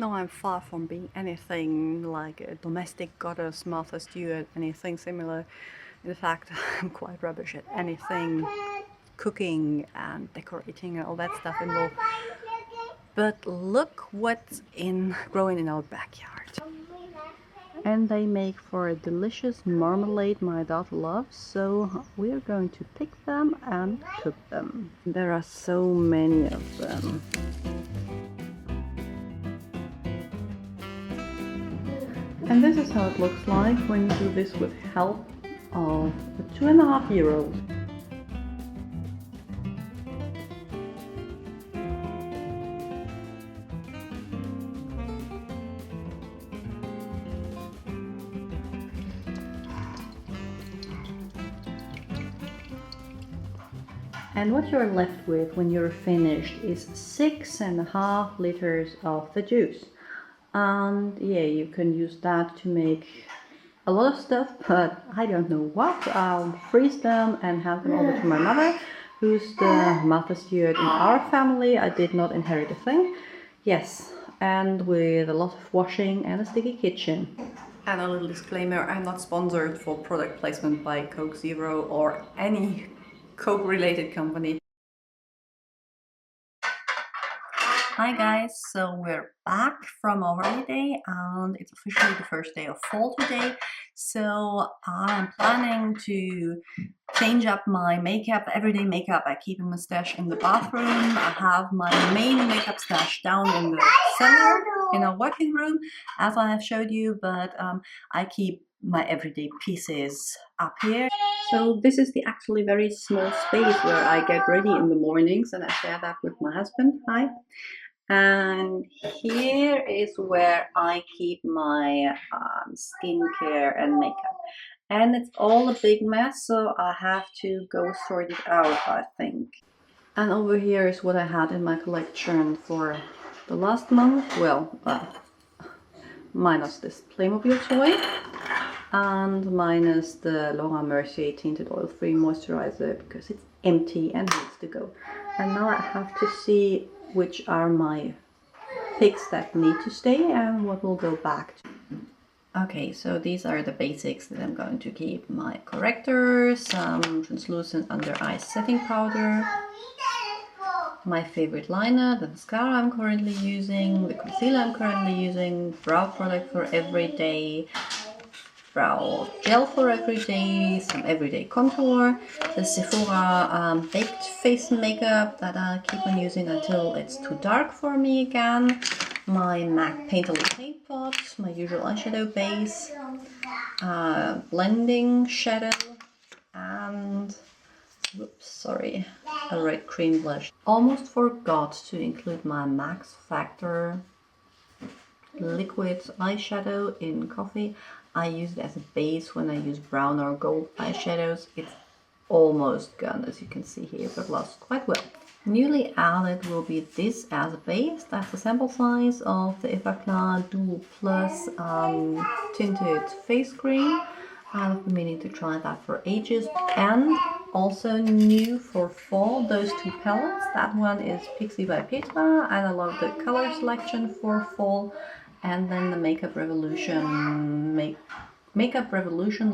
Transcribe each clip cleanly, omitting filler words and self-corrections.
No, I'm far from being anything like a domestic goddess, Martha Stewart, anything similar. In fact, I'm quite rubbish at anything cooking and decorating and all that stuff involved. But look what's growing in our backyard. And they make for a delicious marmalade my daughter loves, so we're going to pick them and cook them. There are so many of them. And this is how it looks like when you do this with help of a 2.5-year-old. And what you're left with when you're finished is 6.5 liters of the juice. And yeah, you can use that to make a lot of stuff, but I don't know what. I'll freeze them and hand them over to my mother, who's the Martha Stewart in our family. I did not inherit a thing. Yes, and with a lot of washing and a sticky kitchen. And a little disclaimer, I'm not sponsored for product placement by Coke Zero or any Coke related company. Hi guys, so we're back from our holiday and it's officially the first day of fall today. So I'm planning to change up my makeup, everyday makeup. I keep in my stash in the bathroom. I have my main makeup stash down in the cellar in our working room, as I have showed you, but I keep my everyday pieces up here. So this is the actually very small space where I get ready in the mornings, and I share that with my husband. Hi. And here is where I keep my skincare and makeup. And it's all a big mess, so I have to go sort it out, I think. And over here is what I had in my collection for the last month. Well, minus this Playmobil toy and minus the Laura Mercier Tinted Oil-Free Moisturizer because it's empty and needs to go. And now I have to see which are my picks that need to stay and what will go back to. Okay, so these are the basics that I'm going to keep. My corrector, some translucent under eye setting powder, my favorite liner, the mascara I'm currently using, the concealer I'm currently using, brow product for everyday, brow gel for everyday, some everyday contour, the Sephora baked face makeup that I keep on using until it's too dark for me again, my MAC Painterly Paint Pot, my usual eyeshadow base, blending shadow, and whoops, sorry, a red cream blush. Almost forgot to include my Max Factor liquid eyeshadow in coffee. I use it as a base when I use brown or gold eyeshadows. It's almost gone, as you can see here, but lasts quite well. Newly added will be this as a base. That's the sample size of the Effaclar Duo Plus tinted face cream. I've been meaning to try that for ages. And also new for fall, those two palettes. That one is Pixie by Petra, and I love the color selection for fall. And then the Makeup Revolution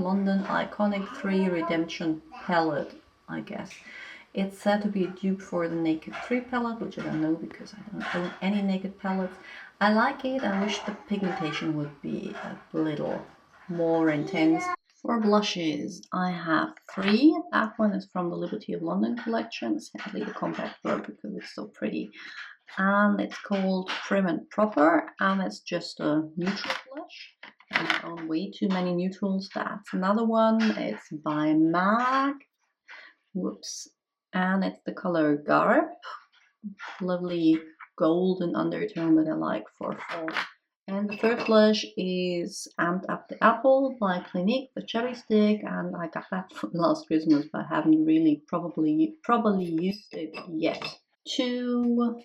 London Iconic 3 Redemption palette, I guess. It's said to be a dupe for the Naked 3 palette, which I don't know because I don't own any Naked palettes. I like it. I wish the pigmentation would be a little more intense. For blushes, I have 3. That one is from the Liberty of London collection. Sadly, the compact broke because it's so pretty. And it's called Prim and Proper, and it's just a neutral blush. I own way too many neutrals. That's another one. It's by MAC. Whoops. And it's the color Garb. Lovely golden undertone that I like for fall. And the third blush is Amped Up the Apple by Clinique, the cherry stick, and I got that from last Christmas, but I haven't really probably used it yet. 2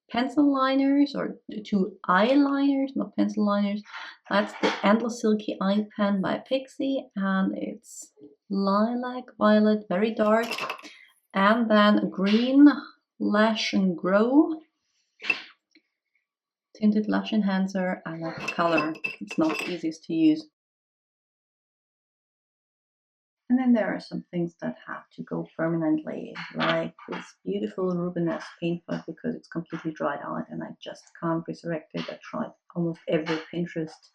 pencil liners, or 2 eyeliners, not pencil liners. That's the Endless Silky Eye Pen by Pixie, and it's lilac violet, very dark. And then a green Lash and Grow tinted lash enhancer. I like the color. It's not the easiest to use. And then there are some things that have to go permanently, like this beautiful Rubenesque paint pot because it's completely dried out and I just can't resurrect it. I tried almost every Pinterest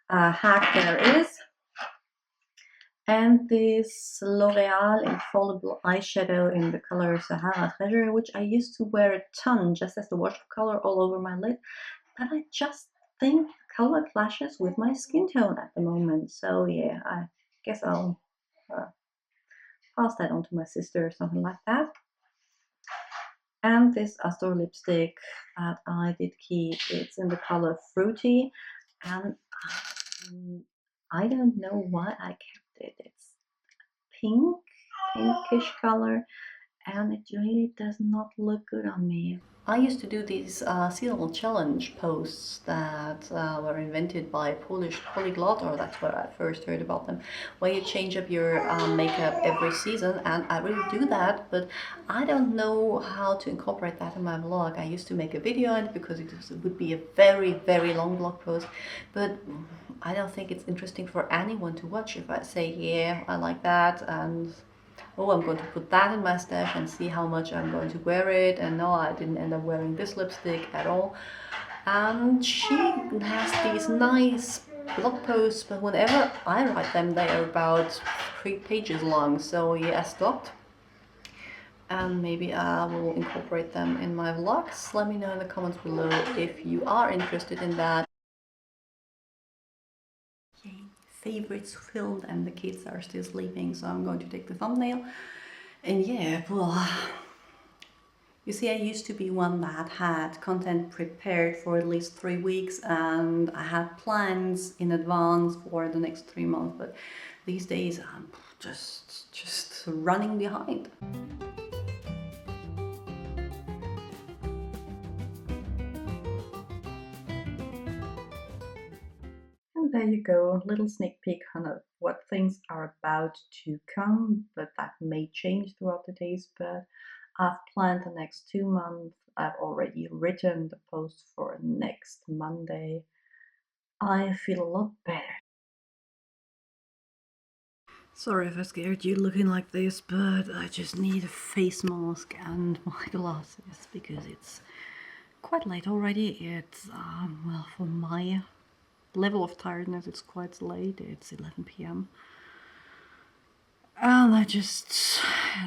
hack there is. And this L'Oreal Infallible eyeshadow in the color Sahara Treasure, which I used to wear a ton just as the wash of color all over my lid, but I just think color clashes with my skin tone at the moment. So yeah, I guess I'll pass that on to my sister or something like that. And this Astor lipstick that I did keep, it's in the color Fruity, and I don't know why I kept it. It's pinkish color, and it really does not look good on me. I used to do these seasonal challenge posts that were invented by a Polish polyglot, or that's where I first heard about them, where you change up your makeup every season, and I really do that, but I don't know how to incorporate that in my vlog. I used to make a video on it because it would be a very, very long blog post, but I don't think it's interesting for anyone to watch if I say, yeah, I like that, and oh, I'm going to put that in my stash and see how much I'm going to wear it. And no, I didn't end up wearing this lipstick at all. And she has these nice blog posts, but whenever I write them, they are about 3 pages long. So yeah, I stopped. And maybe I will incorporate them in my vlogs. Let me know in the comments below if you are interested in that. Yay, favorites filled, and the kids are still sleeping, so I'm going to take the thumbnail. And yeah, well, you see, I used to be one that had content prepared for at least 3 weeks, and I had plans in advance for the next 3 months, but these days I'm just running behind. And there you go, a little sneak peek on what things are about to come, but that may change throughout the days. But I've planned the next 2 months. I've already written the post for next Monday. I feel a lot better. Sorry if I scared you looking like this, but I just need a face mask and my glasses because it's quite late already. It's, well, for my level of tiredness, it's quite late. It's 11 p.m. And I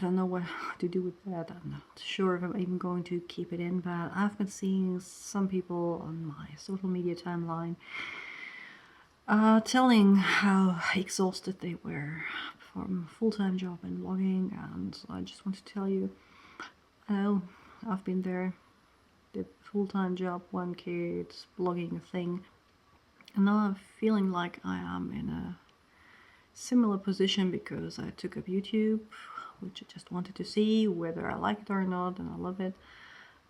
don't know what to do with that. I'm not sure if I'm even going to keep it in, but I've been seeing some people on my social media timeline telling how exhausted they were from a full-time job in vlogging, and I just want to tell you, I know I've been there, did full-time job, 1 kid, blogging thing, and now I'm feeling like I am in a similar position because I took up YouTube, which I just wanted to see whether I like it or not, and I love it.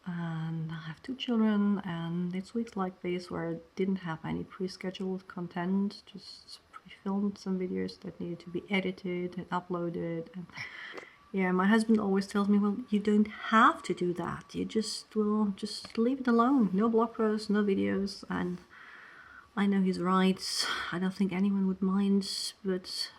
And I have 2 children, and it's weeks like this where I didn't have any pre-scheduled content, just pre-filmed some videos that needed to be edited and uploaded. And yeah, my husband always tells me, well, you don't have to do that, you just leave it alone, no blog posts, no videos. And I know he's right. I don't think anyone would mind, but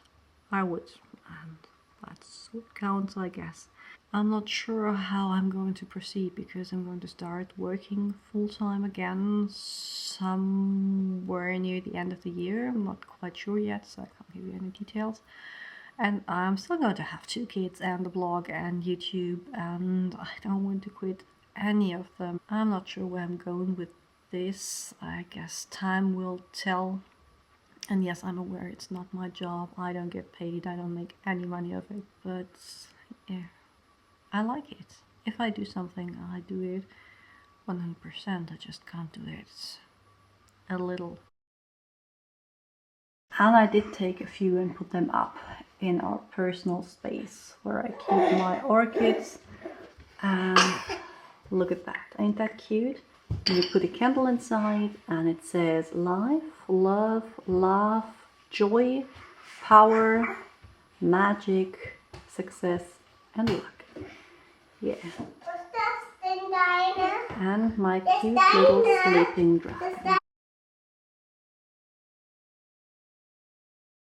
I would, and that's what counts, I guess. I'm not sure how I'm going to proceed because I'm going to start working full-time again somewhere near the end of the year. I'm not quite sure yet, so I can't give you any details. And I'm still going to have 2 kids and the blog and YouTube, and I don't want to quit any of them. I'm not sure where I'm going with this. I guess time will tell. And yes, I'm aware it's not my job. I don't get paid. I don't make any money of it. But yeah, I like it. If I do something, I do it 100%. I just can't do it a little. And I did take a few and put them up in our personal space where I keep my orchids. And look at that. Ain't that cute? You put a candle inside and it says life, love, laugh, joy, power, magic, success, and luck. Yeah. and my cute little sleeping dragon.